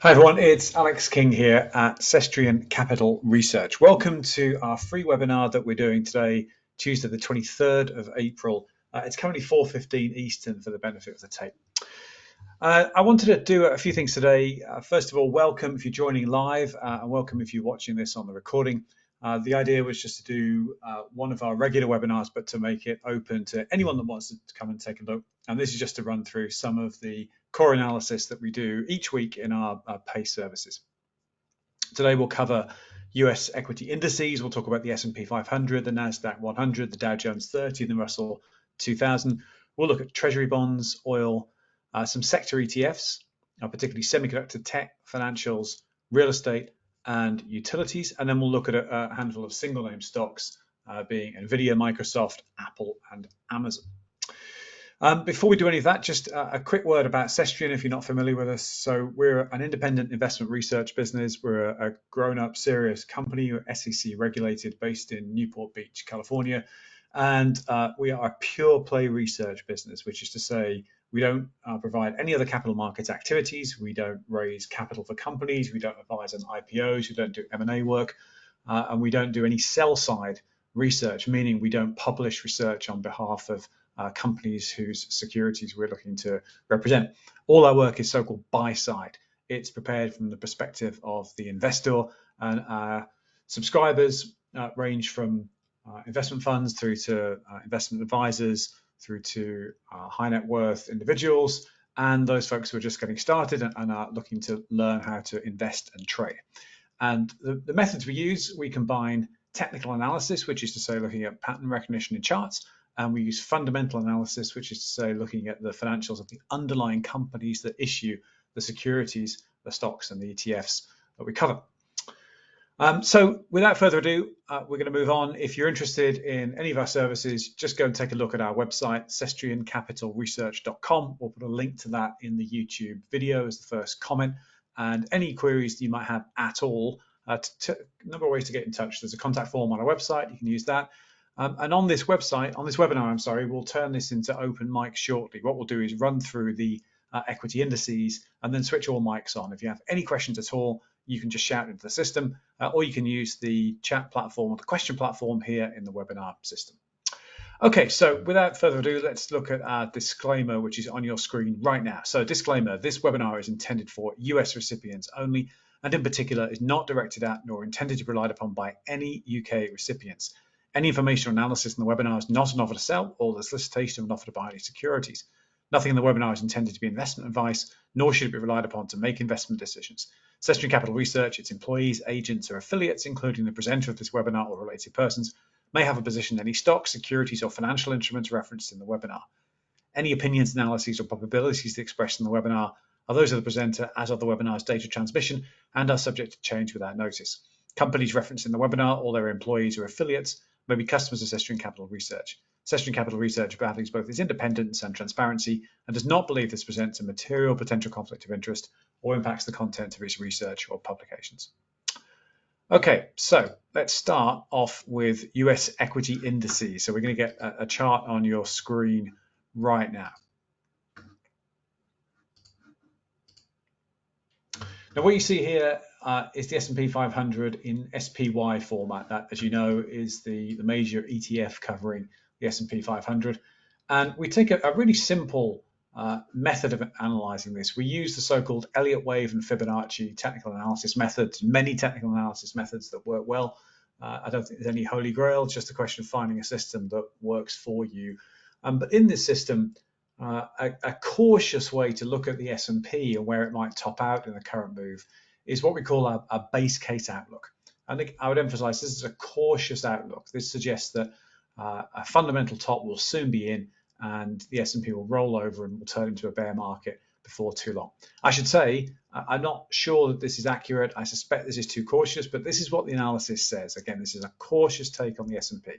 Hi everyone, it's Alex King here at Cestrian Capital Research. Welcome to our free webinar that we're doing today, Tuesday the 23rd of April. It's currently 4:15 Eastern for the benefit of the tape. I wanted to do a few things today. First of all, welcome if you're joining live and welcome if you're watching this on the recording. The idea was just to do one of our regular webinars, but to make it open to anyone that wants to come and take a look. And this is just to run through some of the core analysis that we do each week in our pay services. Today we'll cover US equity indices. We'll talk about the S&P 500, the NASDAQ 100, the Dow Jones 30, and the Russell 2000. We'll look at treasury bonds, oil, some sector ETFs, particularly semiconductor, tech, financials, real estate, and utilities. And then we'll look at a handful of single name stocks, being Nvidia, Microsoft, Apple, and Amazon. Before we do any of that, just a quick word about Cestrian if you're not familiar with us. So we're an independent investment research business. We're a grown-up, serious company. We're SEC regulated, based in Newport Beach, California. And we are a pure play research business, which is to say we don't provide any other capital markets activities. We don't raise capital for companies. We don't advise on IPOs. We don't do M&A work. And we don't do any sell-side research, meaning we don't publish research on behalf of companies whose securities we're looking to represent. All our work is so-called buy side. It's prepared from the perspective of the investor, and our subscribers range from investment funds through to investment advisors, through to high net worth individuals, and those folks who are just getting started and are looking to learn how to invest and trade. And the methods we use, we combine technical analysis, which is to say looking at pattern recognition in charts, and we use fundamental analysis, which is to say looking at the financials of the underlying companies that issue the securities, the stocks, and the ETFs that we cover. So without further ado, we're going to move on. If you're interested in any of our services, just go and take a look at our website, cestriancapitalresearch.com. We'll put a link to that in the YouTube video as the first comment. And any queries that you might have at all, a number of ways to get in touch. There's a contact form on our website. You can use that. And on this webinar, we'll turn this into open mic shortly. What we'll do is run through the equity indices and then switch all mics on. If you have any questions at all, you can just shout into the system, or you can use the chat platform or the question platform here in the webinar system. Okay, so without further ado, let's look at our disclaimer, which is on your screen right now. So disclaimer, this webinar is intended for US recipients only, and in particular is not directed at nor intended to be relied upon by any UK recipients. Any information or analysis in the webinar is not an offer to sell or the solicitation of an offer to buy any securities. Nothing in the webinar is intended to be investment advice, nor should it be relied upon to make investment decisions. Cestrian Capital Research, its employees, agents, or affiliates, including the presenter of this webinar or related persons, may have a position in any stocks, securities, or financial instruments referenced in the webinar. Any opinions, analyses, or probabilities expressed in the webinar are those of the presenter as of the webinar's date of transmission and are subject to change without notice. Companies referenced in the webinar or their employees or affiliates may be customers of Cestrian Capital Research. Cestrian Capital Research values both its independence and transparency and does not believe this presents a material potential conflict of interest or impacts the content of its research or publications. Okay, so let's start off with US equity indices. So we're going to get a chart on your screen right now. Now what you see here is the S&P 500 in SPY format. That, as you know, is the major ETF covering the S&P 500. And we take a really simple method of analyzing this. We use the so-called Elliott wave and Fibonacci technical analysis methods, many technical analysis methods that work well. I don't think there's any holy grail, it's just a question of finding a system that works for you. But in this system, a cautious way to look at the S&P and where it might top out in the current move is what we call a base case outlook. I think I would emphasize this is a cautious outlook. This suggests that a fundamental top will soon be in and the S&P will roll over and will turn into a bear market before too long. I should say, I'm not sure that this is accurate. I suspect this is too cautious, but this is what the analysis says. Again, this is a cautious take on the S&P.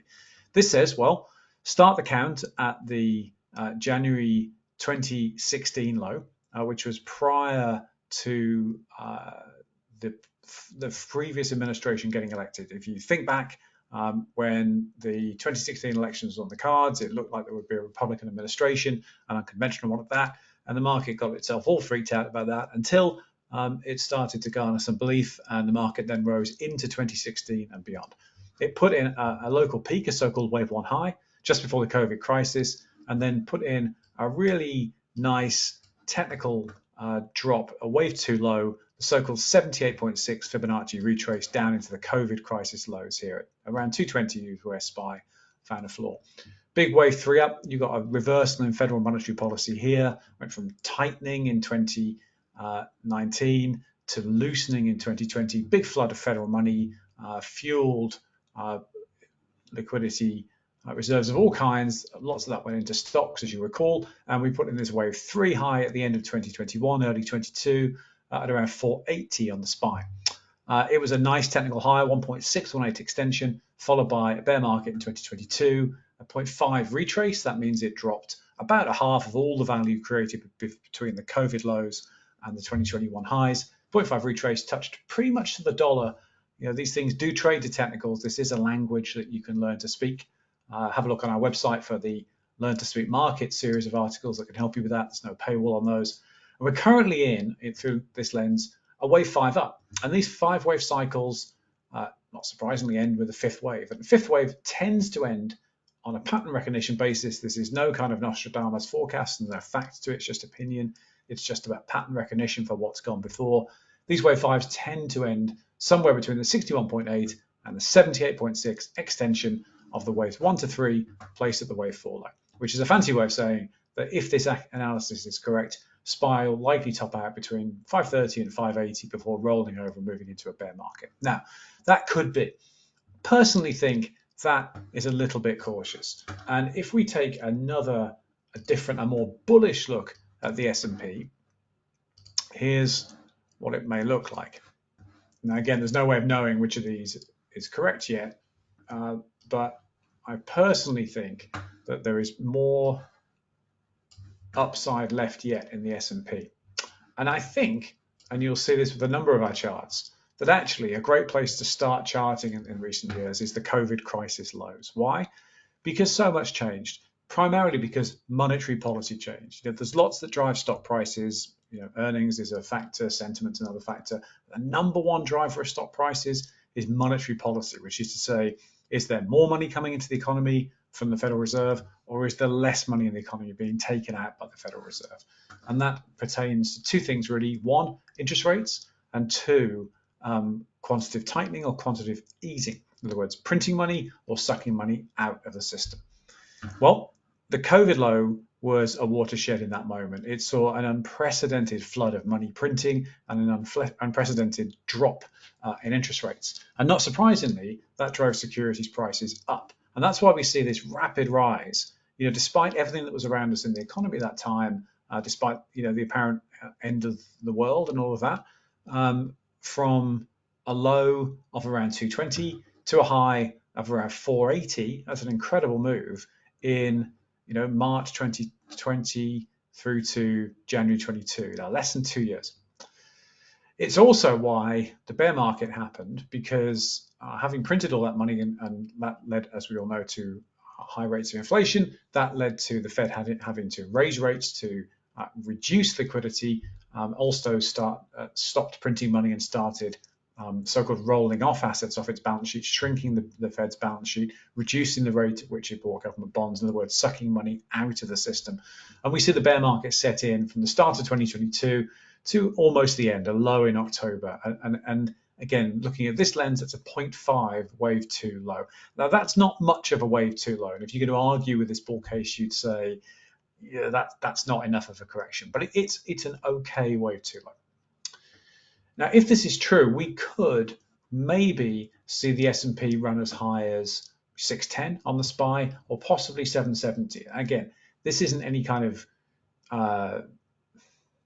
This says, well, start the count at the January 2016 low, which was prior to the previous administration getting elected. If you think back, when the 2016 election was on the cards, it looked like there would be a Republican administration, an unconventional one at that, and the market got itself all freaked out about that until it started to garner some belief, and the market then rose into 2016 and beyond. It put in a local peak, a so-called wave one high, just before the COVID crisis, and then put in a really nice technical drop, a wave two low, the so-called 78.6 Fibonacci retrace down into the COVID crisis lows here at around 220 US SPY, found a floor. Big wave three up, you got a reversal in federal monetary policy here, went from tightening in 2019 to loosening in 2020. Big flood of federal money fueled liquidity reserves of all kinds. Lots of that went into stocks, as you recall, and we put in this wave three high at the end of 2021, early 22, at around 480 on the SPY. It was a nice technical high, 1.618 extension, followed by a bear market in 2022, a 0.5 retrace. That means it dropped about a half of all the value created between the COVID lows and the 2021 highs. 0.5 retrace touched pretty much to the dollar. You know, these things do trade to technicals. This is a language that you can learn to speak. Have a look on our website for the Learn to Speak Market series of articles that can help you with that. There's no paywall on those. And we're currently in, through this lens, a wave five up. And these five wave cycles, not surprisingly, end with a fifth wave. And the fifth wave tends to end on a pattern recognition basis. This is no kind of Nostradamus forecast, and no facts to it. It's just opinion. It's just about pattern recognition for what's gone before. These wave fives tend to end somewhere between the 61.8 and the 78.6 extension of the waves 1 to 3 placed at the wave 4 low, which is a fancy way of saying that if this analysis is correct, SPY will likely top out between 530 and 580 before rolling over and moving into a bear market. Now, that could be. Personally think that is a little bit cautious. And if we take a more bullish look at the S&P, here's what it may look like. Now, again, there's no way of knowing which of these is correct yet, but I personally think that there is more upside left yet in the S&P. And I think, and you'll see this with a number of our charts, that actually a great place to start charting in recent years is the COVID crisis lows. Why? Because so much changed, primarily because monetary policy changed. You know, there's lots that drive stock prices. You know, earnings is a factor, sentiment's another factor. The number one driver of stock prices is monetary policy, which is to say, is there more money coming into the economy from the Federal Reserve, or is there less money in the economy being taken out by the Federal Reserve? And that pertains to two things really. One, interest rates, and two, quantitative tightening or quantitative easing. In other words, printing money or sucking money out of the system. Well, the COVID low was a watershed in that moment. It saw an unprecedented flood of money printing and an unprecedented drop in interest rates. And not surprisingly, that drove securities prices up. And that's why we see this rapid rise, you know, despite everything that was around us in the economy at that time, despite, you know, the apparent end of the world and all of that, from a low of around 220 to a high of around 480. That's an incredible move in, you know, March 2020 through to January 22. Now, less than 2 years. It's also why the bear market happened, because having printed all that money and that led, as we all know, to high rates of inflation, that led to the Fed having to raise rates to reduce liquidity, also stopped printing money and started so-called rolling off assets off its balance sheet, shrinking the Fed's balance sheet, reducing the rate at which it bought government bonds, in other words, sucking money out of the system. And we see the bear market set in from the start of 2022 to almost the end, a low in October. And again, looking at this lens, it's a 0.5 wave 2 low. Now, that's not much of a wave 2 low. And if you're going to argue with this bull case, you'd say, yeah, that's not enough of a correction. But it's an okay wave 2 low. Now, if this is true, we could maybe see the S&P run as high as 610 on the SPY or possibly 770. Again, this isn't any kind of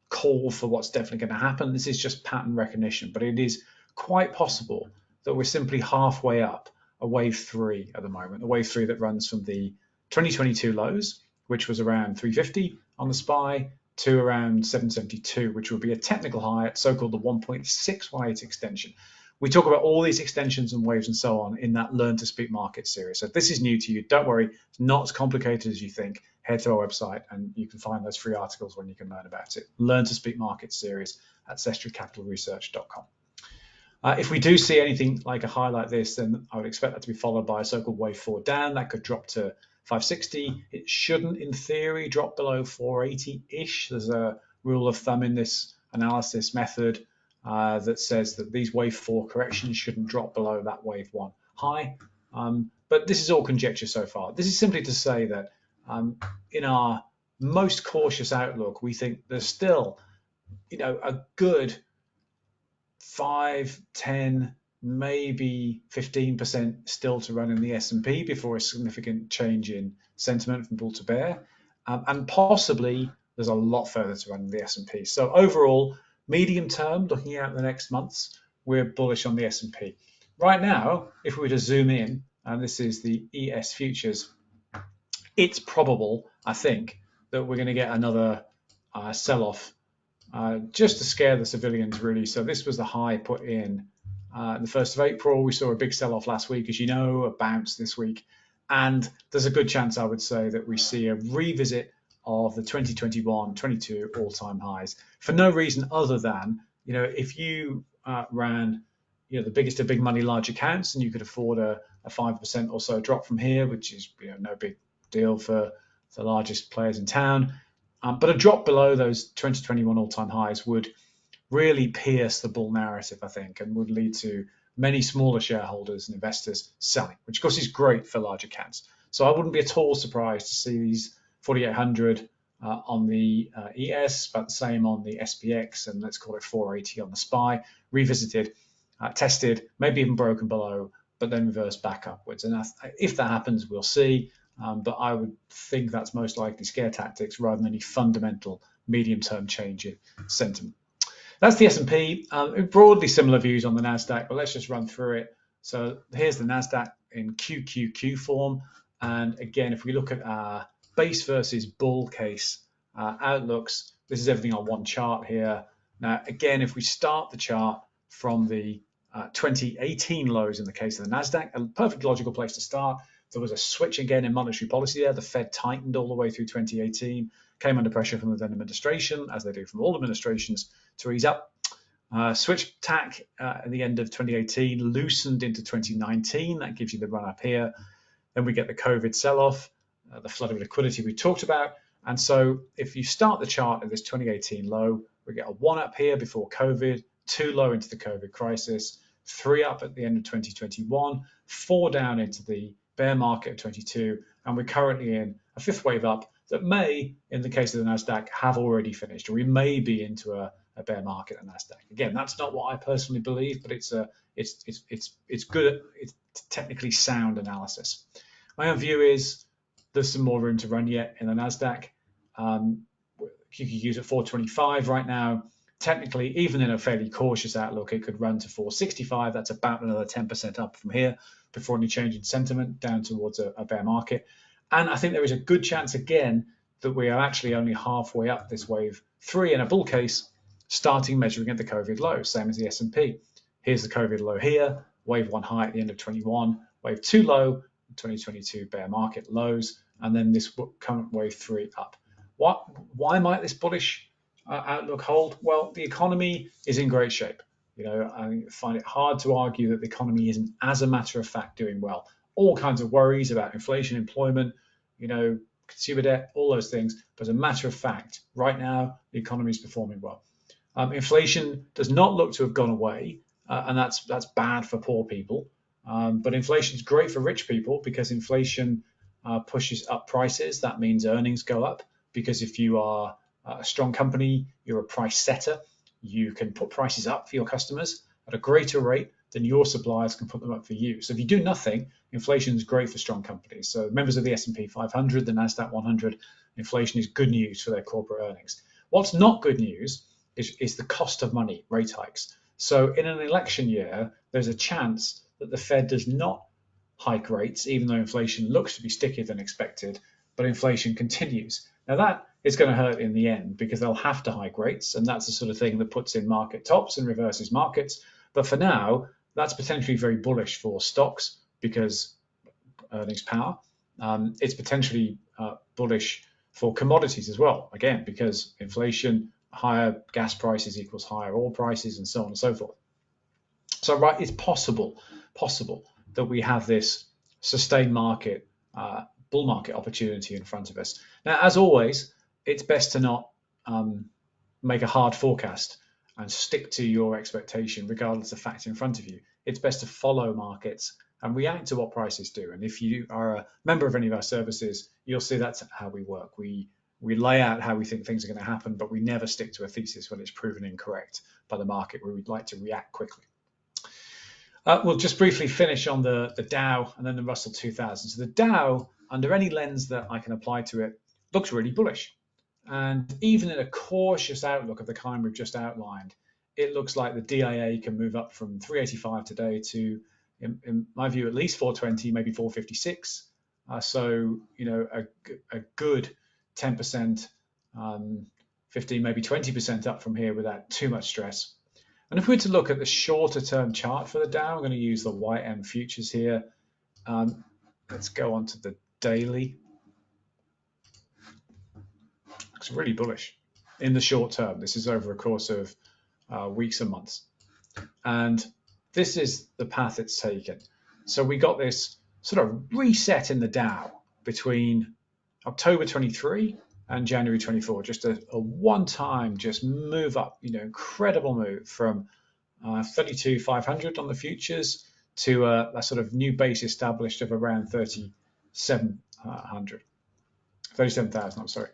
call for what's definitely going to happen. This is just pattern recognition, but it is quite possible that we're simply halfway up a wave 3 at the moment, a wave 3 that runs from the 2022 lows, which was around 350 on the SPY, to around 772, which would be a technical high at so-called the 1.618 extension. We talk about all these extensions and waves and so on in that Learn to Speak Market series. So if this is new to you, don't worry, it's not as complicated as you think. head to our website and you can find those free articles when you can learn about it. Learn to Speak Market series at sestricapitalresearch.com. If we do see anything like a high like this, then I would expect that to be followed by a so-called wave 4 down. That could drop to 560. It shouldn't, in theory, drop below 480-ish. There's a rule of thumb in this analysis method that says that these wave 4 corrections shouldn't drop below that wave 1 high. But this is all conjecture so far. This is simply to say that in our most cautious outlook, we think there's still, a good 5, 10, maybe 15% still to run in the S&P before a significant change in sentiment from bull to bear, and possibly there's a lot further to run in the S&P. So overall, medium term, looking out the next months, we're bullish on the S&P. Right now, if we were to zoom in, and this is the ES futures, it's probable, I think, that we're going to get another sell-off just to scare the civilians, really. So this was the high put in the 1st of April. We saw a big sell-off last week, as you know, a bounce this week. And there's a good chance, I would say, that we see a revisit of the 2021-22 all-time highs for no reason other than, if you ran, the biggest of big money large accounts and you could afford a 5% or so drop from here, which is no big deal for the largest players in town. But a drop below those 2021 all-time highs would really pierce the bull narrative, I think, and would lead to many smaller shareholders and investors selling, which of course is great for large accounts. So I wouldn't be at all surprised to see these 4,800 on the ES, but the same on the SPX, and let's call it 480 on the SPY, revisited, tested, maybe even broken below, but then reversed back upwards. And if that happens, we'll see. But I would think that's most likely scare tactics rather than any fundamental medium-term change in sentiment. That's the S&P. Broadly similar views on the NASDAQ, but let's just run through it. So here's the NASDAQ in QQQ form. And again, if we look at our base versus bull case outlooks, this is everything on one chart here. Now, again, if we start the chart from the 2018 lows in the case of the NASDAQ, a perfect logical place to start. There was a switch again in monetary policy there. The Fed tightened all the way through 2018, came under pressure from the then administration, as they do from all administrations, to ease up. Switch tack at the end of 2018, loosened into 2019. That gives you the run up here. Then we get the COVID sell-off, the flood of liquidity we talked about. And so if you start the chart at this 2018 low, we get a 1 up here before COVID, 2 low into the COVID crisis, 3 up at the end of 2021, 4 down into the bear market of 22, and we're currently in a 5th wave up that may, in the case of the NASDAQ, have already finished, or we may be into a bear market at NASDAQ. Again, that's not what I personally believe, but it's good, it's technically sound analysis. My own view is there's some more room to run yet in the NASDAQ. QQQ's at 425 right now. Technically, even in a fairly cautious outlook, it could run to 465. That's about another 10% up from here before any change in sentiment down towards a bear market. And I think there is a good chance, again, that we are actually only halfway up this wave 3 in a bull case, starting measuring at the COVID low, same as the S&P. Here's the COVID low here, wave 1 high at the end of 21, wave 2 low, 2022 bear market lows, and then this current wave 3 up. Why might this bullish outlook hold? Well, the economy is in great shape. I find it hard to argue that the economy isn't, as a matter of fact, doing well. All kinds of worries about inflation, employment, consumer debt, all those things. But as a matter of fact, right now, the economy is performing well. Inflation does not look to have gone away, and that's bad for poor people. But inflation is great for rich people because inflation pushes up prices. That means earnings go up because if you are a strong company, you're a price setter. You can put prices up for your customers at a greater rate than your suppliers can put them up for you. So if you do nothing, inflation is great for strong companies. So members of the S&P 500, the NASDAQ 100, inflation is good news for their corporate earnings. What's not good news is the cost of money, rate hikes. So in an election year, there's a chance that the Fed does not hike rates, even though inflation looks to be stickier than expected, but inflation continues. Now that is going to hurt in the end because they'll have to hike rates, and that's the sort of thing that puts in market tops and reverses markets. But for now, that's potentially very bullish for stocks because earnings power. It's potentially bullish for commodities as well, again, because inflation, higher gas prices equals higher oil prices, and so on and so forth. So, right, it's possible that we have this sustained market, bull market opportunity in front of us. Now, as always, it's best to not make a hard forecast and stick to your expectation regardless of fact in front of you. It's best to follow markets and react to what prices do. And if you are a member of any of our services, you'll see that's how we work. We lay out how we think things are going to happen, but we never stick to a thesis when it's proven incorrect by the market, where we'd like to react quickly. We'll just briefly finish on the Dow and then the Russell 2000. So the Dow, under any lens that I can apply to it, looks really bullish. And even in a cautious outlook of the kind we've just outlined, it looks like the DIA can move up from 385 today to, in my view, at least 420, maybe 456. So, a good 10%, 15, maybe 20% up from here without too much stress. And if we were to look at the shorter term chart for the Dow, I'm going to use the YM futures here. Let's go on to the daily. Looks really bullish in the short term. This is over a course of weeks and months. And this is the path it's taken. So we got this sort of reset in the Dow between October 23 and January 24, just a one-time just move up, incredible move from 32,500 on the futures to a sort of new base established of around 37,000, I'm sorry.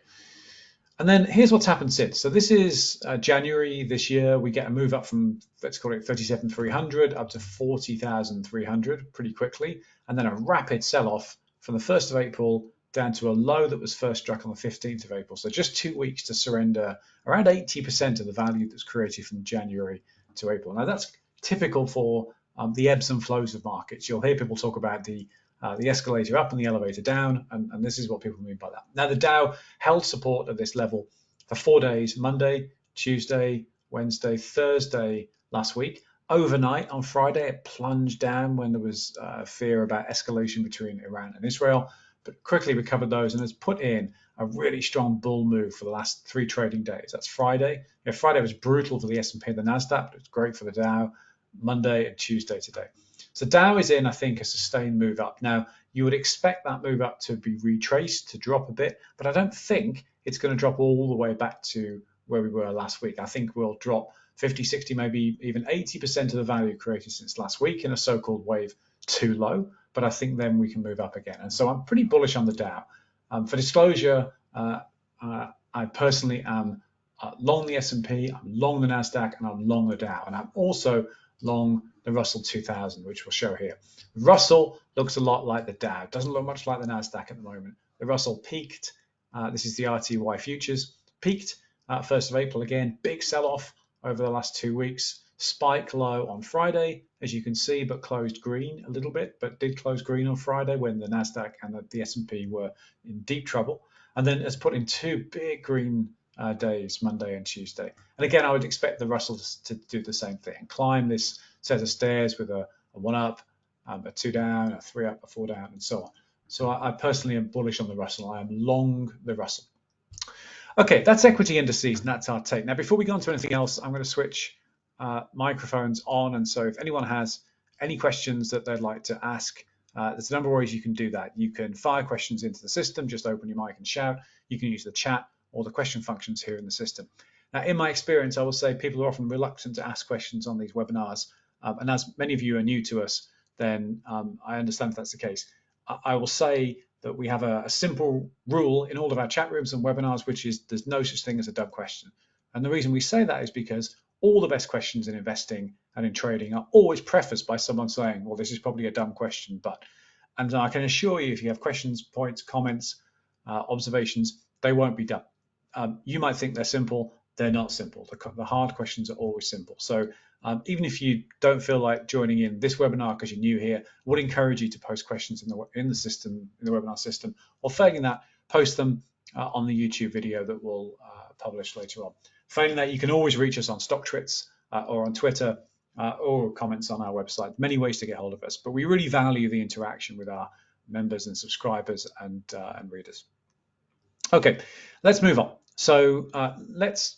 And then here's what's happened since. So this is January this year. We get a move up from, let's call it 37,300 up to 40,300 pretty quickly. And then a rapid sell-off from the 1st of April down to a low that was first struck on the 15th of April. So just 2 weeks to surrender around 80% of the value that's created from January to April. Now that's typical for the ebbs and flows of markets. You'll hear people talk about the escalator up and the elevator down, and this is what people mean by that. Now the Dow held support at this level for 4 days, Monday, Tuesday, Wednesday, Thursday last week. Overnight on Friday, it plunged down when there was fear about escalation between Iran and Israel, but quickly recovered those and has put in a really strong bull move for the last 3 trading days. That's Friday. Friday was brutal for the S&P and the NASDAQ, but it's great for the Dow. Monday and Tuesday today. So Dow is in, I think, a sustained move up. Now, you would expect that move up to be retraced, to drop a bit, but I don't think it's going to drop all the way back to where we were last week. I think we'll drop 50, 60, maybe even 80% of the value created since last week in a so-called wave too low, but I think then we can move up again. And so I'm pretty bullish on the Dow. For disclosure, I personally am long the S&P, I'm long the NASDAQ, and I'm long the Dow. And I'm also long the Russell 2000, which we'll show here. Russell looks a lot like the Dow. It doesn't look much like the NASDAQ at the moment. The Russell peaked. This is the RTY futures. Peaked 1st of April again. Big sell-off over the last 2 weeks. Spike low on Friday, as you can see, but closed green a little bit, but did close green on Friday when the NASDAQ and the S&P were in deep trouble. And then has put in 2 big green days, Monday and Tuesday. And again, I would expect the Russell to do the same thing, climb this set of stairs with a 1 up, a 2 down, a 3 up, a 4 down, and so on. So I personally am bullish on the Russell. I am long the Russell. Okay, that's equity indices, and that's our take. Now, before we go on to anything else, I'm going to switch microphones on. And so if anyone has any questions that they'd like to ask, there's a number of ways you can do that. You can fire questions into the system, just open your mic and shout. You can use the chat or the question functions here in the system. Now, in my experience, I will say people are often reluctant to ask questions on these webinars. And as many of you are new to us, then I understand if that's the case. I will say that we have a simple rule in all of our chat rooms and webinars, which is there's no such thing as a dumb question. And the reason we say that is because all the best questions in investing and in trading are always prefaced by someone saying, well, this is probably a dumb question, but, and I can assure you, if you have questions, points, comments, observations, they won't be dumb. You might think they're simple. They're not simple. The hard questions are always simple. So even if you don't feel like joining in this webinar because you're new here, I would encourage you to post questions in the system, in the webinar system, or failing that, post them on the YouTube video that we'll publish later on. Failing that, you can always reach us on StockTwits or on Twitter or comments on our website. Many ways to get hold of us, but we really value the interaction with our members and subscribers and readers. Okay, let's move on. So let's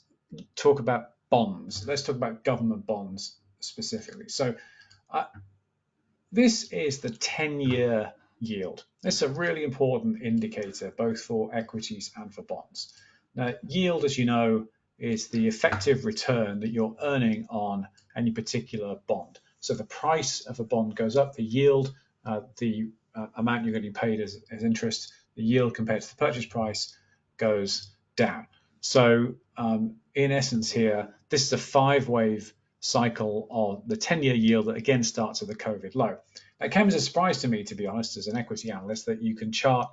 talk about bonds. Let's talk about government bonds specifically. So uh, this is the 10-year yield. This is a really important indicator both for equities and for bonds. Now, yield, as you know, is the effective return that you're earning on any particular bond. So the price of a bond goes up, the yield, the amount you're getting paid as interest, the yield compared to the purchase price goes down. So in essence here, this is a 5-wave cycle of the 10-year yield that again starts at the COVID low. It came as a surprise to me, to be honest, as an equity analyst, that you can chart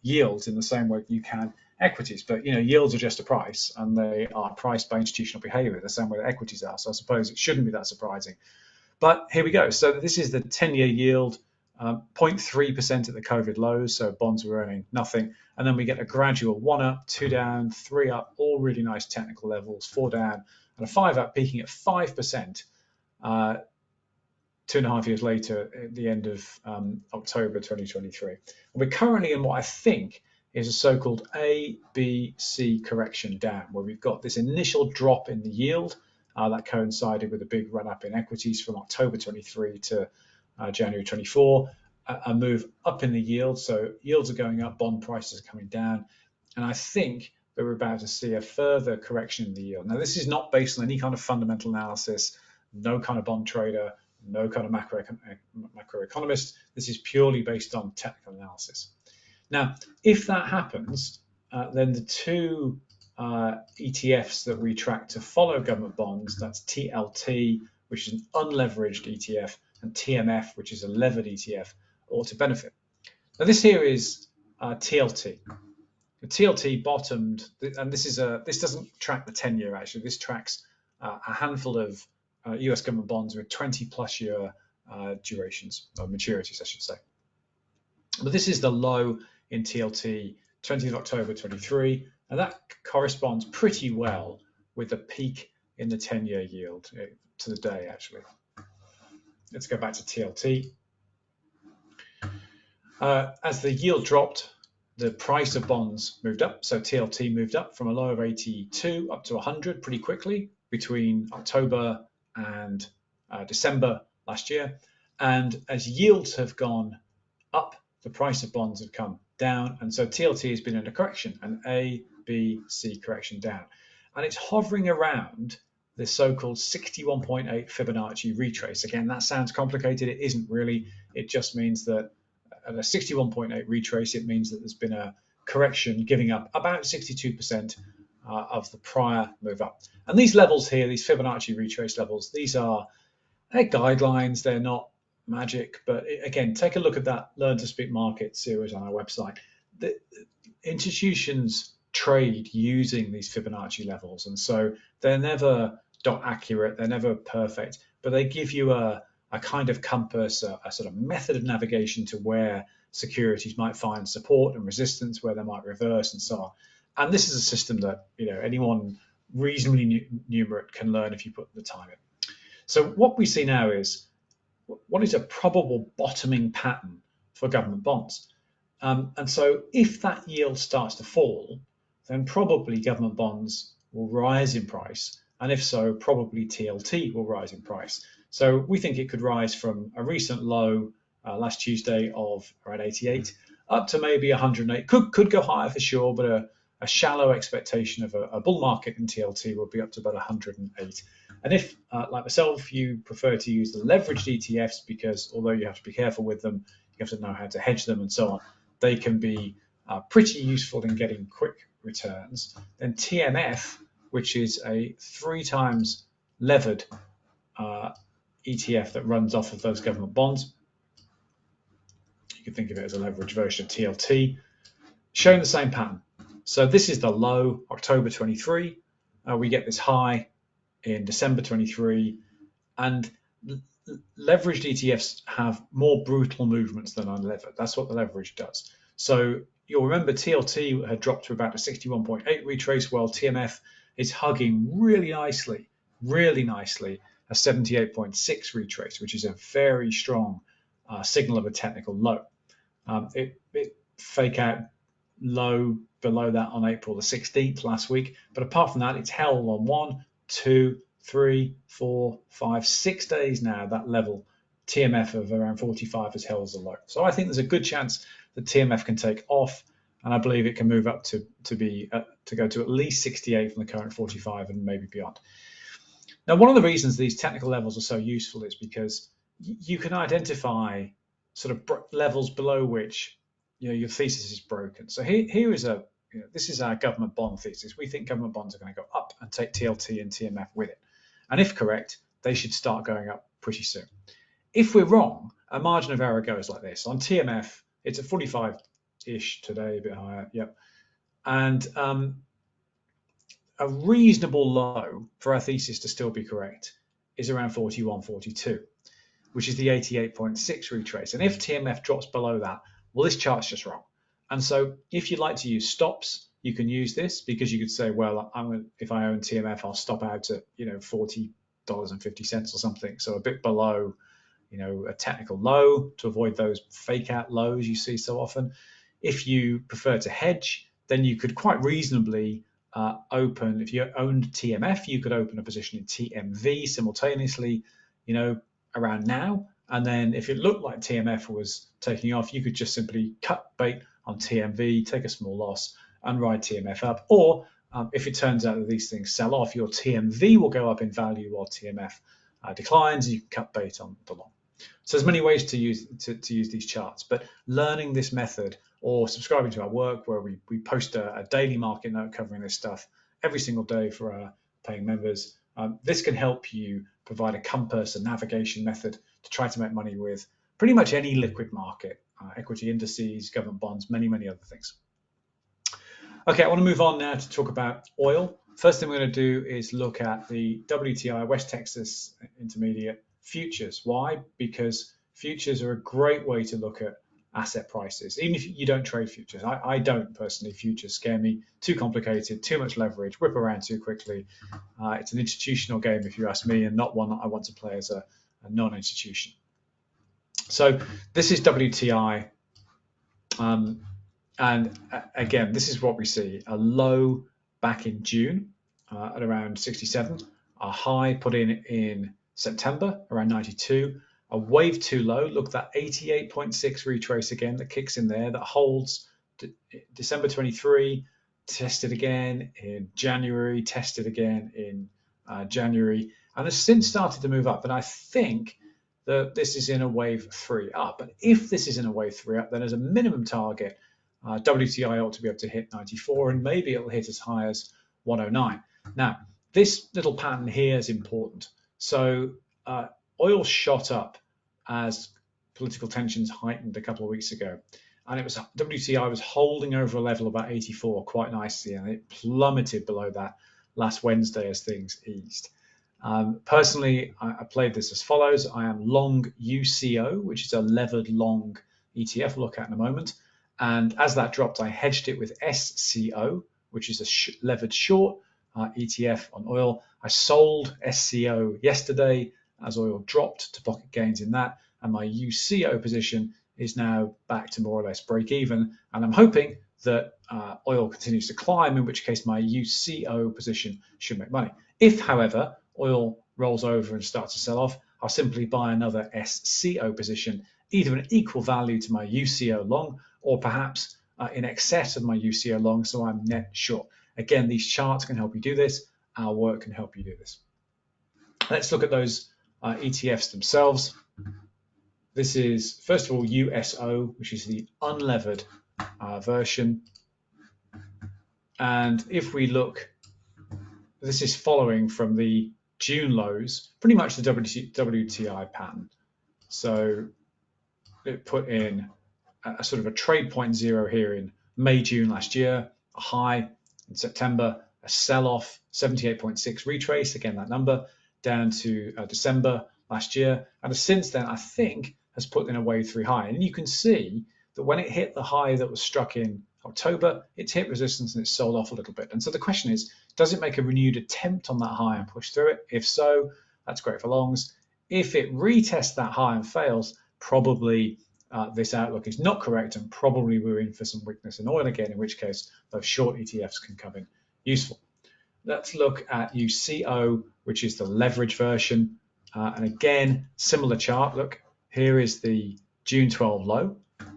yields in the same way that you can equities. But yields are just a price, and they are priced by institutional behaviour the same way that equities are. So I suppose it shouldn't be that surprising. But here we go. So this is the 10-year yield, 0.3% at the COVID lows. So bonds were earning nothing. And then we get a gradual 1 up, 2 down, 3 up, all really nice technical levels, 4 down, and a 5 up, peaking at 5%. 2.5 years later, at the end of October 2023. And we're currently in what I think is a so-called A, B, C correction down, where we've got this initial drop in the yield that coincided with a big run-up in equities from October 23 to January 24, a move up in the yield. So yields are going up, bond prices are coming down. And I think that we're about to see a further correction in the yield. Now, this is not based on any kind of fundamental analysis, no kind of bond trader, no kind of macroeconomist. This is purely based on technical analysis. Now, if that happens, then the two ETFs that we track to follow government bonds, that's TLT, which is an unleveraged ETF, and TMF, which is a levered ETF, ought to benefit. Now, this here is TLT. The TLT bottomed, and this doesn't track the 10-year actually. This tracks a handful of US government bonds with 20+ year durations, or maturities, I should say. But this is the low in TLT, 20th October 23, and that corresponds pretty well with the peak in the 10-year yield to the day, actually. Let's go back to TLT. As the yield dropped, the price of bonds moved up. So TLT moved up from a low of 82 up to 100 pretty quickly between October and December last year. And as yields have gone up, the price of bonds have come down. And so TLT has been in a correction, an A, B, C correction down. And it's hovering around the so-called 61.8 Fibonacci retrace. Again, that sounds complicated. It isn't really. It just means that at a 61.8 retrace, it means that there's been a correction giving up about 62% of the prior move up. And these levels here, these Fibonacci retrace levels, they're guidelines. They're not magic. But again, take a look at that Learn to Speak Market series on our website. The institutions trade using these Fibonacci levels. And so they're never dot accurate. They're never perfect. But they give you a kind of compass, a sort of method of navigation to where securities might find support and resistance, where they might reverse, and so on. And this is a system that anyone reasonably numerate can learn if you put the time in. So what we see now is what is a probable bottoming pattern for government bonds. And so if that yield starts to fall, then probably government bonds will rise in price. And if so, probably TLT will rise in price. So we think it could rise from a recent low last Tuesday of around 88 up to maybe 108. Could go higher for sure, but a shallow expectation of a bull market in TLT will be up to about 108. And if, like myself, you prefer to use the leveraged ETFs, because although you have to be careful with them, you have to know how to hedge them and so on, they can be pretty useful in getting quick returns. Then TMF, which is a 3 times levered ETF that runs off of those government bonds. You can think of it as a leveraged version of TLT, showing the same pattern. So this is the low, October 23. We get this high in December 23, and leveraged ETFs have more brutal movements than unlevered. That's what the leverage does. So you'll remember TLT had dropped to about a 61.8 retrace, while TMF is hugging really nicely, a 78.6 retrace, which is a very strong signal of a technical low. It fake out low below that on April the 16th last week. But apart from that, it's held on 1, 2, 3, 4, 5, 6 days now. That level TMF of around 45 has held as a low. So I think there's a good chance that TMF can take off, and I believe it can move up to go to at least 68 from the current 45 and maybe beyond. Now, one of the reasons these technical levels are so useful is because you can identify sort of levels below which your thesis is broken. So here is this is our government bond thesis. We think government bonds are going to go up and take TLT and TMF with it. And if correct, they should start going up pretty soon. If we're wrong, a margin of error goes like this. On TMF, it's at 45-ish today, a bit higher, yep. And a reasonable low for our thesis to still be correct is around 41, 42, which is the 88.6 retrace. And if TMF drops below that, well, this chart's just wrong. And so if you'd like to use stops, you can use this, because you could say, well, if I own TMF, I'll stop out at $40.50 or something. So a bit below a technical low to avoid those fake out lows you see so often. If you prefer to hedge, then you could quite reasonably open, if you owned TMF, you could open a position in TMV simultaneously, around now. And then if it looked like TMF was taking off, you could just simply cut bait on TMV, take a small loss, and ride TMF up. Or if it turns out that these things sell off, your TMV will go up in value while TMF declines, and you can cut bait on the long. So there's many ways to use these charts, but learning this method or subscribing to our work, where we post a daily market note covering this stuff every single day for our paying members, this can help you provide a compass, a navigation method to try to make money with pretty much any liquid market, equity indices, government bonds, many, many other things. Okay, I want to move on now to talk about oil. First thing we're going to do is look at the WTI West Texas Intermediate futures. Why? Because futures are a great way to look at asset prices, even if you don't trade futures. I don't personally. Futures scare me. Too complicated, too much leverage, whip around too quickly. It's an institutional game, if you ask me, and not one that I want to play as a non-institution. So this is WTI. And again, this is what we see. A low back in June at around 67. A high put in September, around 92. A wave 2 low, look, that 88.6 retrace again that kicks in there, that holds December 23, tested again in January, tested again in January, and has since started to move up. And I think that this is in a wave 3 up. And if this is in a wave 3 up, then as a minimum target, WTI ought to be able to hit 94, and maybe it'll hit as high as 109. Now, this little pattern here is important. So oil shot up as political tensions heightened a couple of weeks ago, and WTI was holding over a level about 84 quite nicely, and it plummeted below that last Wednesday as things eased. Personally, I played this as follows. I am long UCO, which is a levered long ETF. We'll look at in a moment. And as that dropped, I hedged it with SCO, which is a levered short ETF on oil. I sold SCO yesterday as oil dropped to pocket gains in that, and my UCO position is now back to more or less break even. And I'm hoping that oil continues to climb, in which case my UCO position should make money. If, however, oil rolls over and starts to sell off, I'll simply buy another SCO position, either an equal value to my UCO long, or perhaps in excess of my UCO long, so I'm net short. Again, these charts can help you do this. Our work can help you do this. Let's look at those ETFs themselves. This is, first of all, USO, which is the unlevered version. And if we look, this is following from the June lows, pretty much the WTI pattern. So it put in a sort of a trade point zero here in May, June last year, a high in September, a sell-off, 78.6 retrace, again that number, down to December last year. And since then, I think, has put in a wave 3 high. And you can see that when it hit the high that was struck in October, it's hit resistance and it's sold off a little bit. And so the question is, does it make a renewed attempt on that high and push through it? If so, that's great for longs. If it retests that high and fails, probably this outlook is not correct, and probably we're in for some weakness in oil again, in which case those short ETFs can come in useful. Let's look at UCO, which is the leverage version. And again, similar chart. Look, here is the June 12 low.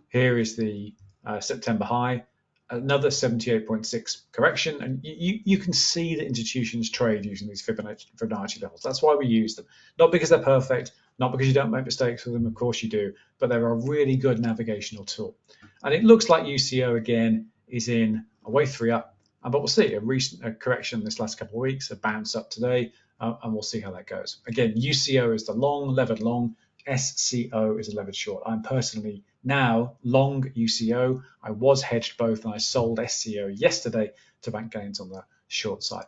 Here is the September high. Another 78.6 correction. And you can see that institutions trade using these Fibonacci levels. That's why we use them. Not because they're perfect, not because you don't make mistakes with them, of course you do, but they're a really good navigational tool. And it looks like UCO again is in a wave 3 up. But we'll see a recent correction this last couple of weeks, a bounce up today, and we'll see how that goes. Again, UCO is the long, levered long. SCO is a levered short. I'm personally now long UCO. I was hedged both, and I sold SCO yesterday to bank gains on the short side.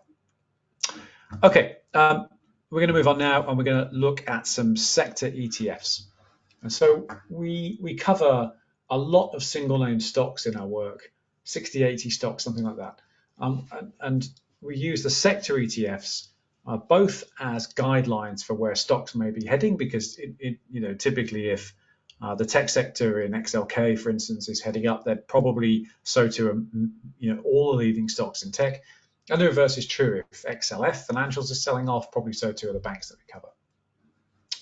Okay, we're going to move on now, and we're going to look at some sector ETFs. And so we cover a lot of single name stocks in our work, 60, 80 stocks, something like that. And we use the sector ETFs both as guidelines for where stocks may be heading, because typically if the tech sector in XLK, for instance, is heading up, then probably so too all the leading stocks in tech. And the reverse is true. If XLF financials is selling off, probably so too are the banks that we cover.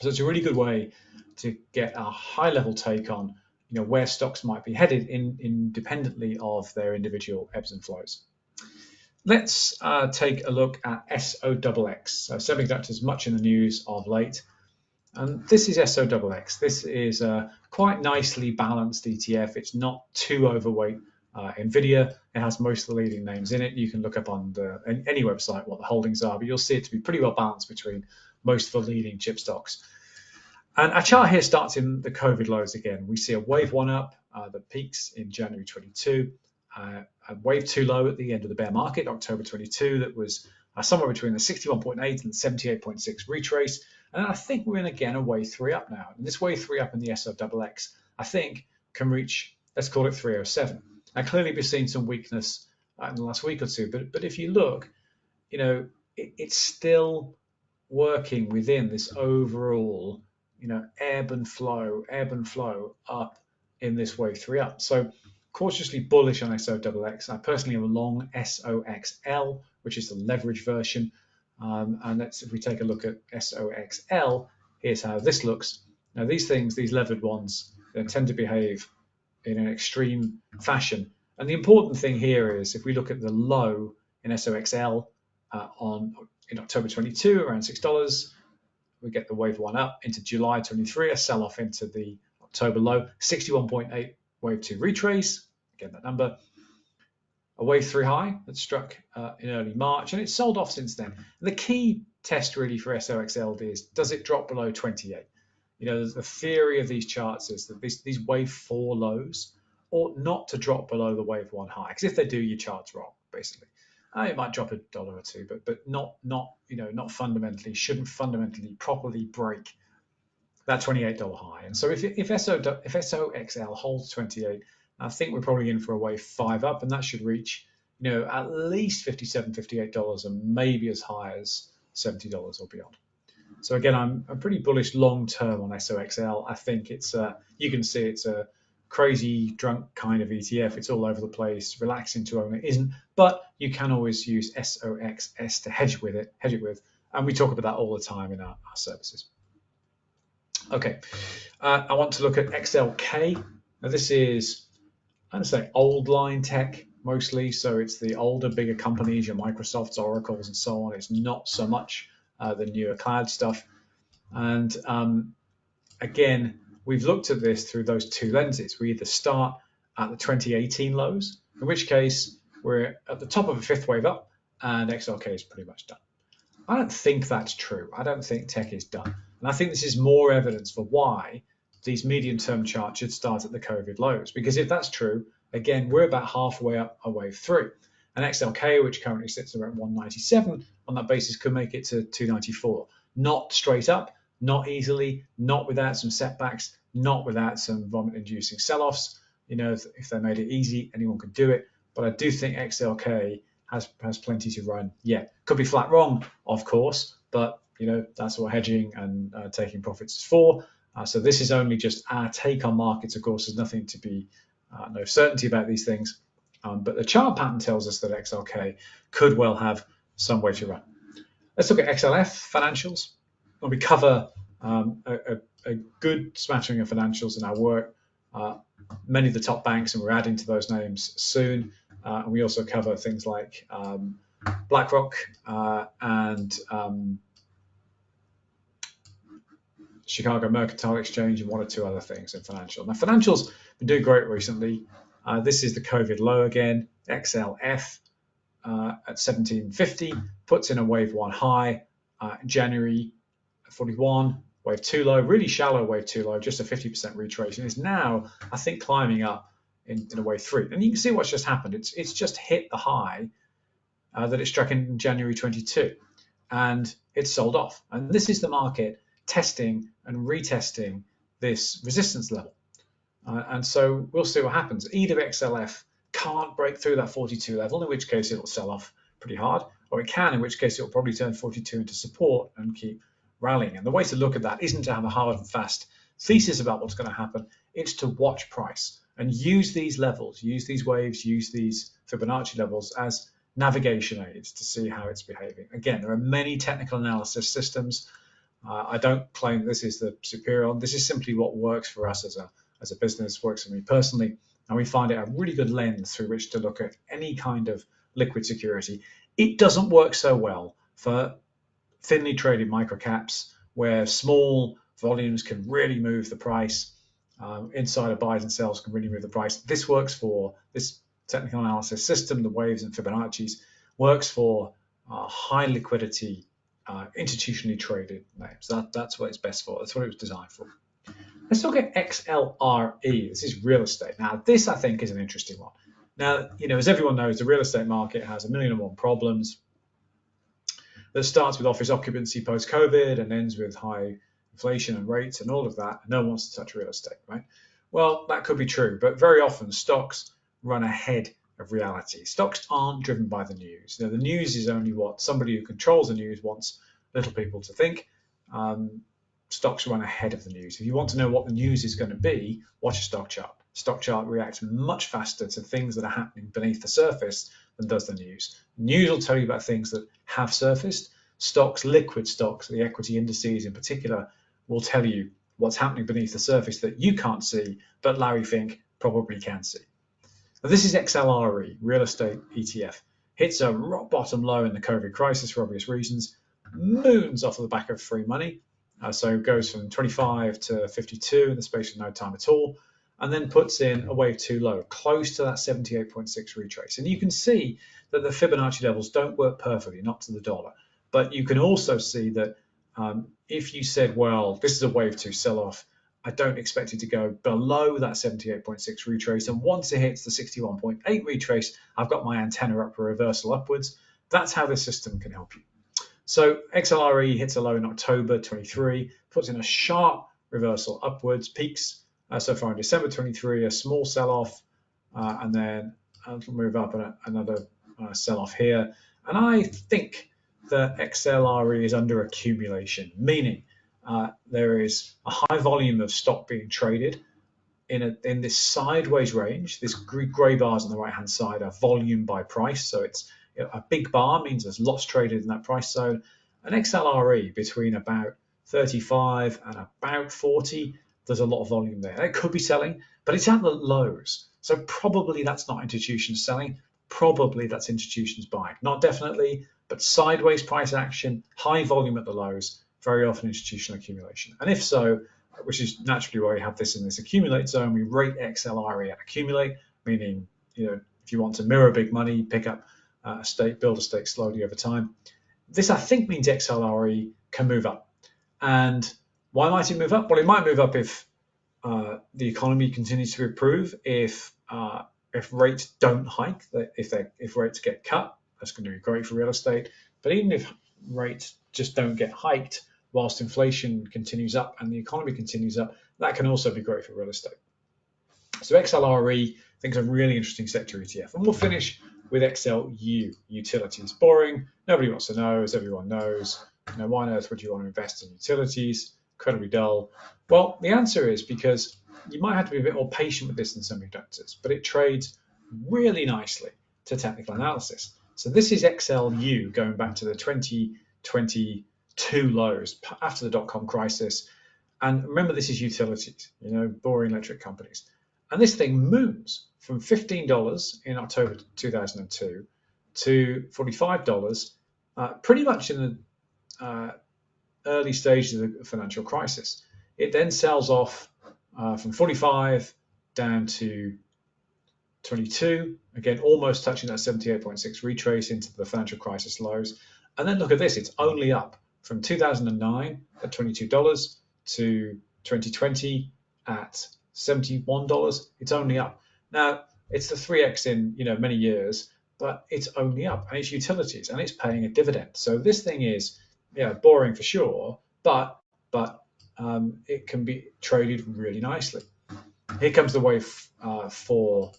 So it's a really good way to get a high-level take on where stocks might be headed independently of their individual ebbs and flows. Let's take a look at SOXX. So semiconductors, much in the news of late. And this is SOXX. This is a quite nicely balanced ETF. It's not too overweight NVIDIA. It has most of the leading names in it. You can look up on any website what the holdings are, but you'll see it to be pretty well balanced between most of the leading chip stocks. And our chart here starts in the COVID lows again. We see a wave 1 up that peaks in January 22. A wave 2 low at the end of the bear market, October 22, that was somewhere between the 61.8 and 78.6 retrace. And I think we're in again a wave 3 up now. And this wave 3 up in the SOXX, I think, can reach, let's call it 307. Now, clearly we've seen some weakness in the last week or two, but if you look, it's still working within this overall, ebb and flow up in this wave 3 up. So cautiously bullish on SOXX. I personally am long SOXL, which is the leverage version. And if we take a look at SOXL, here's how this looks. Now these things, these levered ones, they tend to behave in an extreme fashion. And the important thing here is if we look at the low in SOXL in October 22, around $6, we get the wave 1 up into July 23, a sell off into the October low, 61.8 wave 2 retrace, again that number, a wave 3 high that struck in early March, and it's sold off since then. And the key test really for SOXL is, does it drop below 28? The theory of these charts is that these wave 4 lows ought not to drop below the wave 1 high, because if they do, your chart's wrong, basically. It might drop $1 or $2, but not fundamentally, shouldn't fundamentally properly break that $28 high. And so if SOXL holds 28, I think we're probably in for a wave 5 up, and that should reach at least $57, $58, and maybe as high as $70 or beyond. So again, I'm pretty bullish long term on SOXL. I think it's you can see it's a crazy drunk kind of ETF. It's all over the place, relaxing to own it isn't, but you can always use SOXS to hedge it with, and we talk about that all the time in our services. Okay, I want to look at XLK. Now this is, I'm going to say, old line tech mostly, so it's the older, bigger companies, your Microsofts, Oracles, and so on. It's not so much the newer cloud stuff. And again, we've looked at this through those two lenses. We either start at the 2018 lows, in which case we're at the top of a 5th wave up, and XLK is pretty much done. I don't think that's true. I don't think tech is done. And I think this is more evidence for why these medium-term charts should start at the COVID lows. Because if that's true, again, we're about halfway up a wave 3. And XLK, which currently sits around 197, on that basis could make it to 294. Not straight up, not easily, not without some setbacks, not without some vomit-inducing sell-offs. If they made it easy, anyone could do it. But I do think XLK has plenty to run. Yeah, could be flat wrong, of course, but that's what hedging and taking profits is for. So this is only just our take on markets. Of course, there's nothing to be, no certainty about these things. But the chart pattern tells us that XLK could well have some way to run. Let's look at XLF financials. And we cover a good smattering of financials in our work. Many of the top banks, and we're adding to those names soon. And we also cover things like BlackRock and Chicago Mercantile Exchange and one or two other things in financial. Now, financials have been doing great recently. This is the COVID low again, XLF at 1750, puts in a wave one high, January 41, wave two low, really shallow wave two low, just a 50% retrace, and is now, I think, climbing up in a wave three. And you can see what's just happened. It's just hit the high that it struck in January 22, and it's sold off. And this is the market testing and retesting this resistance level. And so we'll see what happens. Either XLF can't break through that 42 level, in which case it'll sell off pretty hard, or it can, in which case it'll probably turn 42 into support and keep rallying. And the way to look at that isn't to have a hard and fast thesis about what's going to happen. It's to watch price and use these levels, use these waves, use these Fibonacci levels as navigation aids to see how it's behaving. Again, there are many technical analysis systems. I don't claim this is the superior one. This is simply what works for us as a business, works for me personally, and we find it a really good lens through which to look at any kind of liquid security. It doesn't work so well for thinly traded microcaps where small volumes can really move the price. Insider buys and sells can really move the price. This works for this technical analysis system, the waves and Fibonacci's, works for high liquidity, institutionally traded names. That's what it's best for. That's what it was designed for. Let's look at XLRE. This is real estate. Now, this I think is an interesting one. Now, as everyone knows, the real estate market has 1,000,001 problems. That starts with office occupancy post-COVID and ends with high inflation and rates and all of that. No one wants to touch real estate, right? Well, that could be true, but very often stocks run ahead of reality. Stocks aren't driven by the news. The news is only what somebody who controls the news wants little people to think. Stocks run ahead of the news. If you want to know what the news is going to be, watch a stock chart. Stock chart reacts much faster to things that are happening beneath the surface than does the news. News will tell you about things that have surfaced. Stocks, liquid stocks, the equity indices in particular, will tell you what's happening beneath the surface that you can't see, but Larry Fink probably can see. Now, this is XLRE, real estate ETF. Hits a rock bottom low in the COVID crisis for obvious reasons. Moons off of the back of free money. So goes from 25 to 52 in the space of no time at all, and then puts in a wave two low, close to that 78.6 retrace. And you can see that the Fibonacci levels don't work perfectly, not to the dollar. But you can also see that if you said, well, this is a wave two sell-off, I don't expect it to go below that 78.6 retrace. And once it hits the 61.8 retrace, I've got my antenna up for reversal upwards. That's how this system can help you. So XLRE hits a low in October 23, puts in a sharp reversal upwards, peaks so far in December 23, a small sell-off, and then a little move up and another sell-off here. And I think that XLRE is under accumulation, meaning there is a high volume of stock being traded in this sideways range. This grey bars on the right-hand side are volume by price, so it's a big bar means there's lots traded in that price zone. An XLRE between about 35 and about 40, there's a lot of volume there. It could be selling, but it's at the lows. So probably that's not institutions selling. Probably that's institutions buying. Not definitely, but sideways price action, high volume at the lows, very often institutional accumulation. And if so, which is naturally why we have this in this accumulate zone, we rate XLRE at accumulate, meaning if you want to mirror big money, pick up a stake, build a stake slowly over time. This, I think, means XLRE can move up. And why might it move up? Well, it might move up if the economy continues to improve, if rates don't hike, if rates get cut, that's going to be great for real estate. But even if rates just don't get hiked, whilst inflation continues up and the economy continues up, that can also be great for real estate. So XLRE, I think, is a really interesting sector ETF. And we'll finish with XLU, utilities. Boring, nobody wants to know, as everyone knows. Why on earth would you want to invest in utilities? incredibly dull? Well, the answer is because you might have to be a bit more patient with this than semiconductors, but it trades really nicely to technical analysis. So this is XLU going back to the 2022 lows after the dot-com crisis. And remember, this is utilities, boring electric companies. And this thing moons from $15 in October 2002 to $45 pretty much in the early stages of the financial crisis. It then sells off from 45 down to 22, again, almost touching that 78.6 retrace into the financial crisis lows. And then look at this, it's only up from 2009 at $22 to 2020 at $71. It's only up. Now, it's the 3x in many years, but it's only up, and it's utilities, and it's paying a dividend. So this thing is boring for sure, but it can be traded really nicely. Here comes the wave 4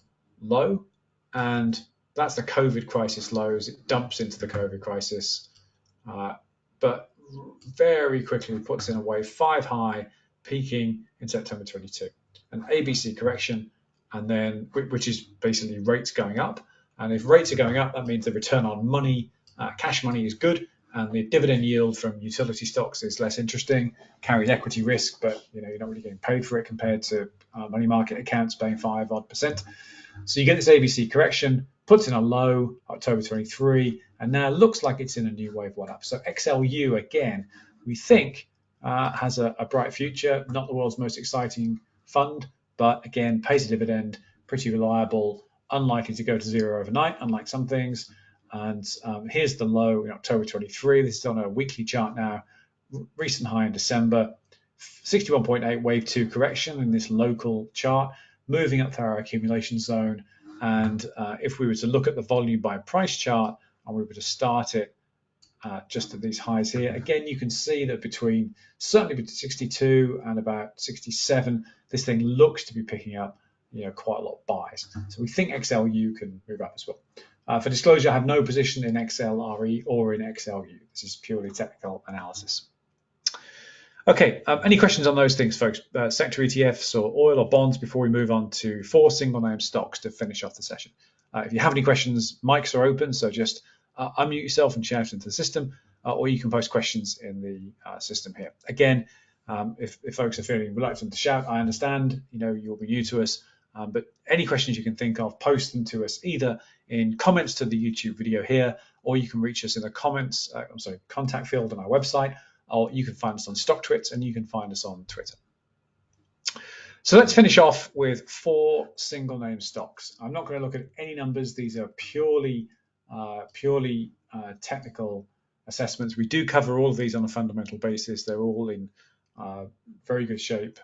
low, and that's the COVID crisis lows. It dumps into the COVID crisis, but very quickly puts in a wave 5 high, peaking in September 22. An ABC correction, and then which is basically rates going up. And if rates are going up, that means the return on money, cash money, is good, and the dividend yield from utility stocks is less interesting, carries equity risk, but you're not really getting paid for it compared to money market accounts paying 5% odd. So you get this ABC correction, puts in a low, October 23, and now looks like it's in a new wave 1 up. So XLU, again, we think has a bright future, not the world's most exciting fund, but again, pays a dividend, pretty reliable, unlikely to go to zero overnight, unlike some things. And here's the low in October 23. This is on a weekly chart now. Recent high in December, 61.8 wave 2 correction in this local chart, moving up through our accumulation zone. And if we were to look at the volume by price chart and we were to start it just at these highs here, again, you can see that certainly between 62 and about 67, this thing looks to be picking up quite a lot of buys. So we think XLU can move up as well. For disclosure, I have no position in XLRE or in XLU. This is purely technical analysis. Okay, any questions on those things, folks? Sector ETFs or oil or bonds before we move on to 4 single name stocks to finish off the session? If you have any questions, mics are open, so just unmute yourself and shout into the system, or you can post questions in the system here. Again, if folks are feeling reluctant to shout, I understand, you'll be new to us, but any questions you can think of, post them to us either in comments to the YouTube video here, or you can reach us in the contact field on our website, or you can find us on StockTwits, and you can find us on Twitter. So let's finish off with 4 single name stocks. I'm not going to look at any numbers. These are purely technical assessments. We do cover all of these on a fundamental basis. They're all in very good shape.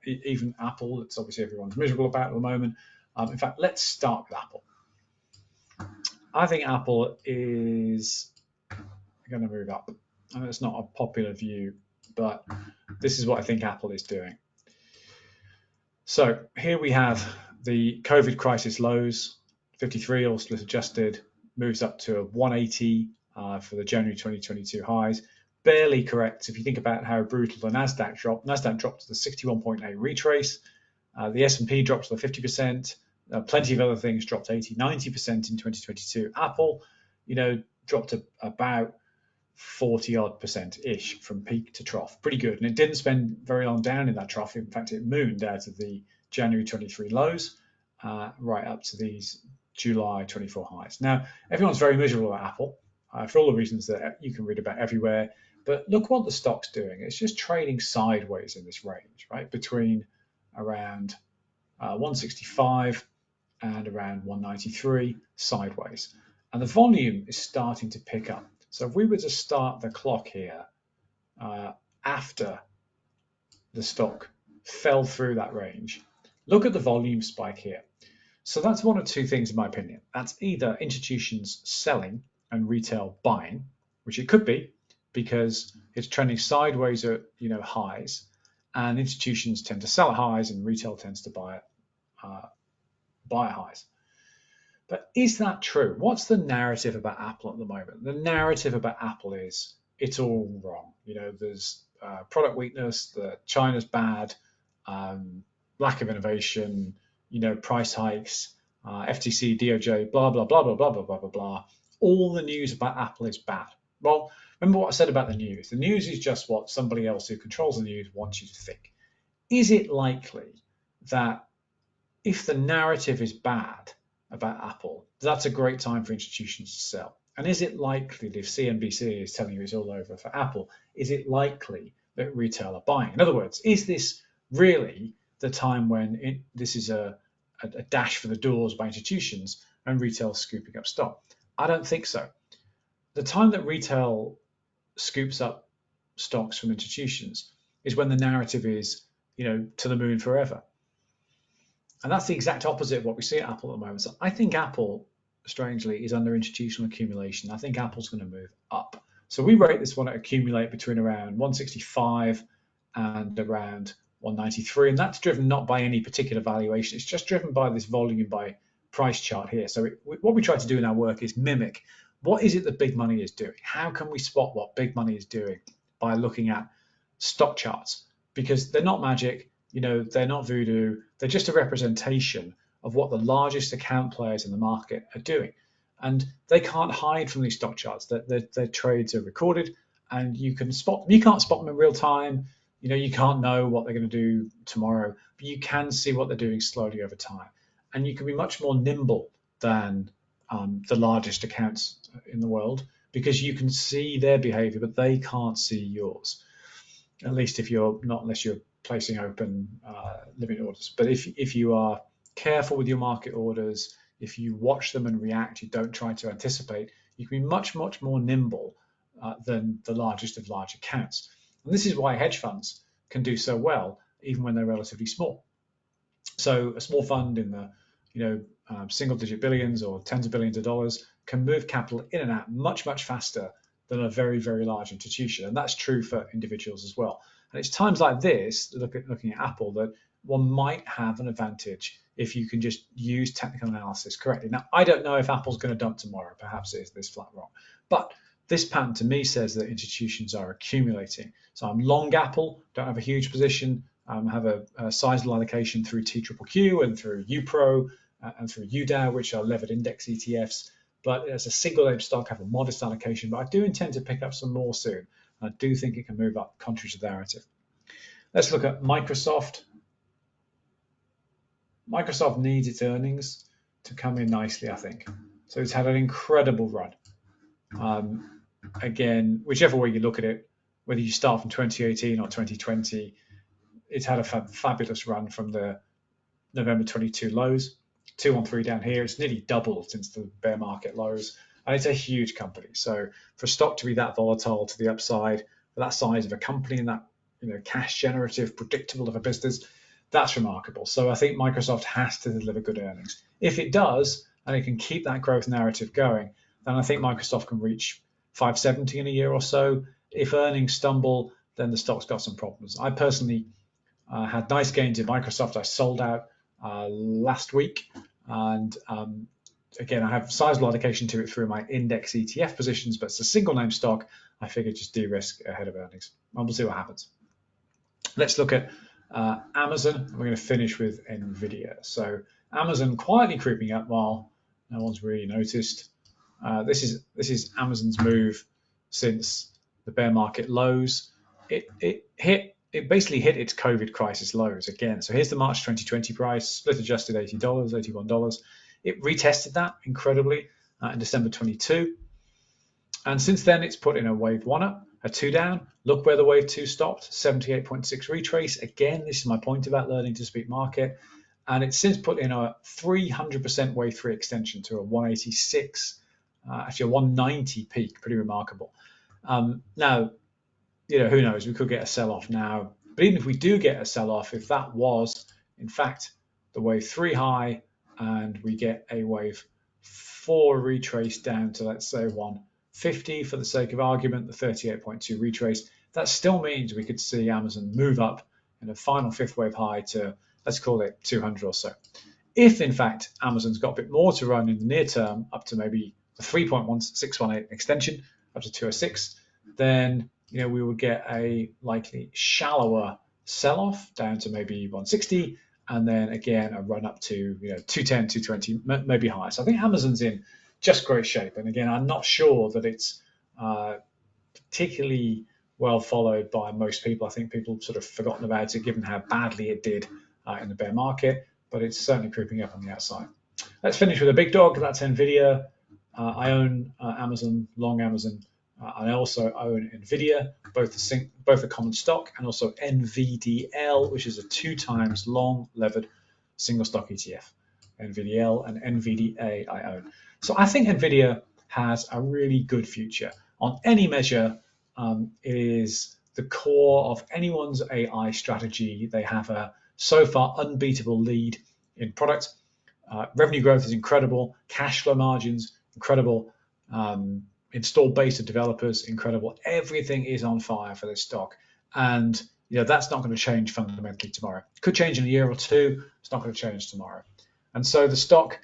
Even Apple, that's obviously everyone's miserable about at the moment. In fact, let's start with Apple. I think Apple is going to move up. I know it's not a popular view, but this is what I think Apple is doing. So here we have the COVID crisis lows, 53, all split adjusted, moves up to a 180 for the January 2022 highs. Barely corrects if you think about how brutal the NASDAQ dropped. NASDAQ dropped to the 61.8 retrace. The S&P dropped to the 50%. Plenty of other things dropped 80, 90% in 2022. Apple, dropped to about 40 odd % from peak to trough. Pretty good. And it didn't spend very long down in that trough. In fact, it mooned out of the January 23 lows right up to these July 24 highs. Now, everyone's very miserable about Apple for all the reasons that you can read about everywhere. But look what the stock's doing. It's just trading sideways in this range, right? Between around 165 and around 193 sideways. And the volume is starting to pick up. So if we were to start the clock here after the stock fell through that range, look at the volume spike here. So that's one of two things in my opinion. That's either institutions selling and retail buying, which it could be because it's trending sideways at highs, and institutions tend to sell at highs and retail tends to buy at highs. But is that true? What's the narrative about Apple at the moment? The narrative about Apple is it's all wrong. There's product weakness, China's bad, lack of innovation, price hikes, FTC, DOJ, blah, blah, blah, blah, blah, blah, blah, blah, blah. All the news about Apple is bad. Well, remember what I said about the news. The news is just what somebody else who controls the news wants you to think. Is it likely that if the narrative is bad about Apple, that's a great time for institutions to sell? And is it likely that if CNBC is telling you it's all over for Apple, is it likely that retail are buying? In other words, is this really the time when this is a dash for the doors by institutions and retail scooping up stock? I don't think so. The time that retail scoops up stocks from institutions is when the narrative is, to the moon forever. And that's the exact opposite of what we see at Apple at the moment. So I think Apple, strangely, is under institutional accumulation. I think Apple's going to move up. So we rate this one at accumulate between around 165 and around 193. And that's driven not by any particular valuation. It's just driven by this volume by price chart here. So what we try to do in our work is mimic what is it that big money is doing? How can we spot what big money is doing by looking at stock charts? Because they're not magic, they're not voodoo, they're just a representation of what the largest account players in the market are doing. And they can't hide from these stock charts. Their trades are recorded and you can't spot them in real time. You can't know what they're going to do tomorrow, but you can see what they're doing slowly over time. And you can be much more nimble than the largest accounts in the world because you can see their behavior, but they can't see yours. At least unless you're placing open limit orders. But if you are careful with your market orders, if you watch them and react, you don't try to anticipate, you can be much, much more nimble than the largest of large accounts. And this is why hedge funds can do so well, even when they're relatively small. So a small fund in the single-digit billions or tens of billions of dollars can move capital in and out much, much faster than a very, very large institution. And that's true for individuals as well. And it's times like this, looking at Apple, that one might have an advantage if you can just use technical analysis correctly. Now, I don't know if Apple's going to dump tomorrow. Perhaps it is this flat wrong. But this pattern to me says that institutions are accumulating. So I'm long Apple, don't have a huge position, have a sizable allocation through TQQQ and through UPRO and through UDAO, which are levered index ETFs. But as a single name stock, I have a modest allocation, but I do intend to pick up some more soon. I do think it can move up contrary to the narrative. Let's look at Microsoft. Microsoft needs its earnings to come in nicely, I think. So it's had an incredible run. Again, whichever way you look at it, whether you start from 2018 or 2020, it's had a fabulous run from the November 22 lows. 213 down here. It's nearly doubled since the bear market lows. And it's a huge company. So for stock to be that volatile to the upside, for that size of a company and that cash generative, predictable of a business, that's remarkable. So I think Microsoft has to deliver good earnings. If it does, and it can keep that growth narrative going, then I think Microsoft can reach 570 in a year or so. If earnings stumble, then the stock's got some problems. I personally had nice gains in Microsoft. I sold out last week. And again, I have sizable allocation to it through my index ETF positions, but it's a single name stock. I figured just de-risk ahead of earnings. And we'll see what happens. Let's look at Amazon. We're going to finish with NVIDIA. So Amazon quietly creeping up while no one's really noticed. This is Amazon's move since the bear market lows. It basically hit its COVID crisis lows again. So here's the March 2020 price, split adjusted $80, $81. It retested that incredibly in December 22. And since then, it's put in a wave one up, a two down. Look where the wave two stopped, 78.6 retrace. Again, this is my point about learning to speak market. And it's since put in a 300% wave three extension to a 186, actually a 190 peak, pretty remarkable. Now, who knows? We could get a sell-off now. But even if we do get a sell-off, if that was, in fact, the wave three high, and we get a wave four retrace down to, let's say, 150 for the sake of argument, the 38.2 retrace, that still means we could see Amazon move up in a final fifth wave high to, let's call it 200 or so. If, in fact, Amazon's got a bit more to run in the near term, up to maybe the 3.1618 extension, up to 206, then we would get a likely shallower sell-off down to maybe 160, and then again a run up to 210, 220, maybe higher. So I think Amazon's in just great shape. And again, I'm not sure that it's particularly well followed by most people. I think people have sort of forgotten about it given how badly it did in the bear market, but it's certainly creeping up on the outside. Let's finish with a big dog. That's NVIDIA. I own Amazon, long Amazon. I also own NVIDIA, both a common stock, and also NVDL, which is a 2 times long levered single stock ETF. NVDL and NVDA I own. So I think NVIDIA has a really good future. On any measure, it is the core of anyone's AI strategy. They have a so far unbeatable lead in product. Revenue growth is incredible. Cash flow margins, incredible. Installed base of developers, incredible. Everything is on fire for this stock. And that's not going to change fundamentally tomorrow. Could change in a year or two. It's not going to change tomorrow. And so the stock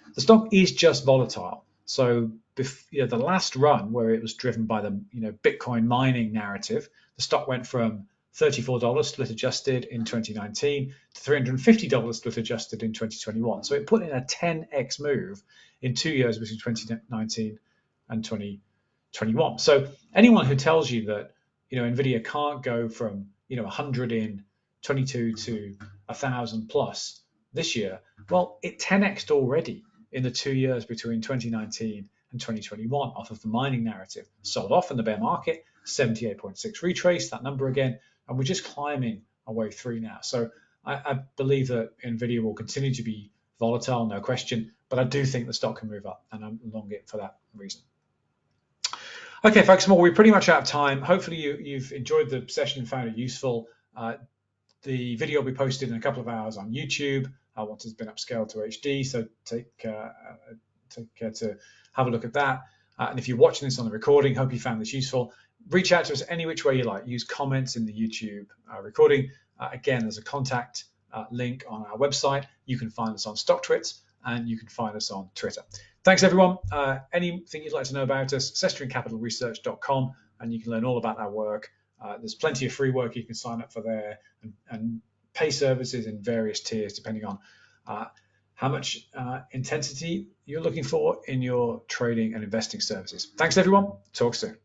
is just volatile. So the last run where it was driven by the Bitcoin mining narrative, the stock went from $34 split adjusted in 2019 to $350 split adjusted in 2021. So it put in a 10x move in 2 years between 2019 and 2021. So anyone who tells you that NVIDIA can't go from 100 in 22 to 1,000 plus this year, well, it 10x'd already in the 2 years between 2019 and 2021 off of the mining narrative. Sold off in the bear market, 78.6 retrace that number again, and we're just climbing our way through now. So I believe that NVIDIA will continue to be volatile, no question, but I do think the stock can move up, and I'm long it for that reason. Okay, folks, we're pretty much out of time. Hopefully you've enjoyed the session and found it useful. The video will be posted in a couple of hours on YouTube once it's been upscaled to HD, so take care to have a look at that. And if you're watching this on the recording, hope you found this useful. Reach out to us any which way you like. Use comments in the YouTube recording. Again, there's a contact link on our website. You can find us on StockTwits, and you can find us on Twitter. Thanks, everyone. Anything you'd like to know about us, sestriancapitalresearch.com, and you can learn all about our work. There's plenty of free work you can sign up for there, and pay services in various tiers depending on how much intensity you're looking for in your trading and investing services. Thanks, everyone. Talk soon.